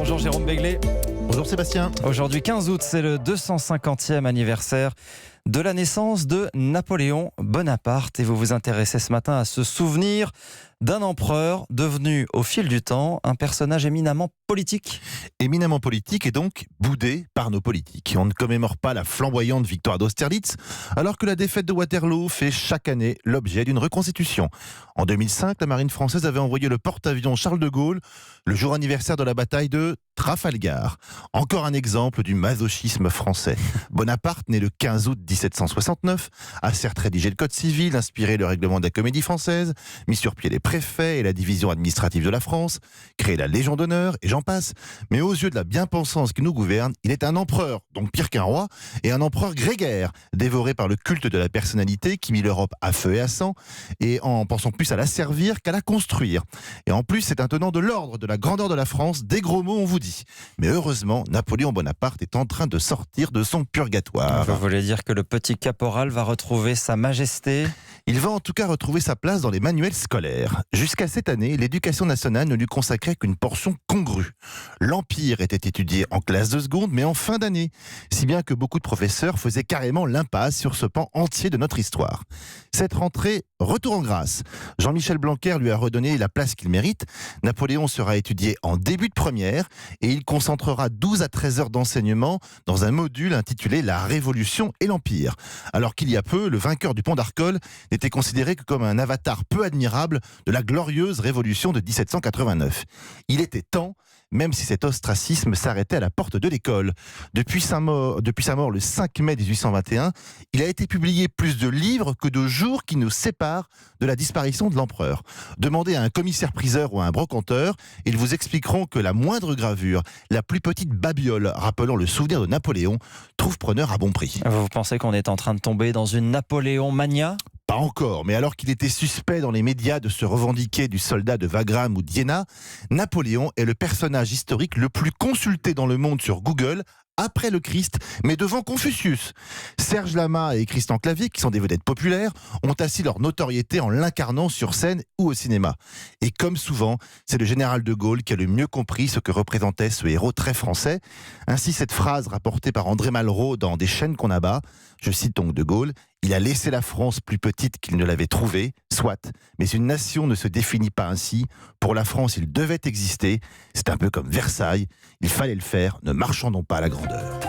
Bonjour Jérôme Béglé. Bonjour Sébastien. Aujourd'hui 15 août, c'est le 250e anniversaire de la naissance de Napoléon Bonaparte et vous vous intéressez ce matin à ce souvenir d'un empereur devenu au fil du temps un personnage éminemment politique. Éminemment politique et donc boudé par nos politiques. On ne commémore pas la flamboyante victoire d'Austerlitz alors que la défaite de Waterloo fait chaque année l'objet d'une reconstitution. En 2005, la marine française avait envoyé le porte-avions Charles de Gaulle le jour anniversaire de la bataille de Trafalgar. Encore un exemple du masochisme français. Bonaparte, né le 15 août 1769, a certes rédigé le Code civil, inspiré le règlement de la Comédie française, mis sur pied les préfets et la division administrative de la France, créé la Légion d'honneur, et j'en passe. Mais aux yeux de la bien-pensance qui nous gouverne, il est un empereur, donc pire qu'un roi, et un empereur grégaire, dévoré par le culte de la personnalité qui mit l'Europe à feu et à sang, et en pensant plus à la servir qu'à la construire. Et en plus, c'est un tenant de l'ordre, de la grandeur de la France, des gros mots on vous dit. Mais heureusement, Napoléon Bonaparte est en train de sortir de son purgatoire. Vous voulez dire que le petit caporal va retrouver sa majesté ? Il va en tout cas retrouver sa place dans les manuels scolaires. Jusqu'à cette année, l'éducation nationale ne lui consacrait qu'une portion congrue. L'Empire était étudié en classe de seconde, mais en fin d'année. Si bien que beaucoup de professeurs faisaient carrément l'impasse sur ce pan entier de notre histoire. Cette rentrée, retour en grâce. Jean-Michel Blanquer lui a redonné la place qu'il mérite. Napoléon sera étudié en début de première et il concentrera 12 à 13 heures d'enseignement dans un module intitulé La Révolution et l'Empire. Alors qu'il y a peu, le vainqueur du pont d'Arcole n'était considéré que comme un avatar peu admirable de la glorieuse révolution de 1789. Il était temps, même si cet ostracisme s'arrêtait à la porte de l'école. Depuis sa mort le 5 mai 1821, il a été publié plus de livres que de jours qui nous séparent de la disparition de l'empereur. Demandez à un commissaire-priseur ou à un brocanteur, ils vous expliqueront que la moindre gravure, la plus petite babiole rappelant le souvenir de Napoléon, trouve preneur à bon prix. Vous pensez qu'on est en train de tomber dans une Napoléon mania ? Pas encore, mais alors qu'il était suspect dans les médias de se revendiquer du soldat de Wagram ou d'Iéna, Napoléon est le personnage historique le plus consulté dans le monde sur Google, après le Christ, mais devant Confucius. Serge Lama et Christian Clavier, qui sont des vedettes populaires, ont assis leur notoriété en l'incarnant sur scène ou au cinéma. Et comme souvent, c'est le général de Gaulle qui a le mieux compris ce que représentait ce héros très français. Ainsi, cette phrase rapportée par André Malraux dans Des chaînes qu'on abat, je cite donc de Gaulle, « Il a laissé la France plus petite qu'il ne l'avait trouvée, soit, mais une nation ne se définit pas ainsi. Pour la France, il devait exister. C'est un peu comme Versailles. Il fallait le faire, ne marchandons pas à la grandeur. »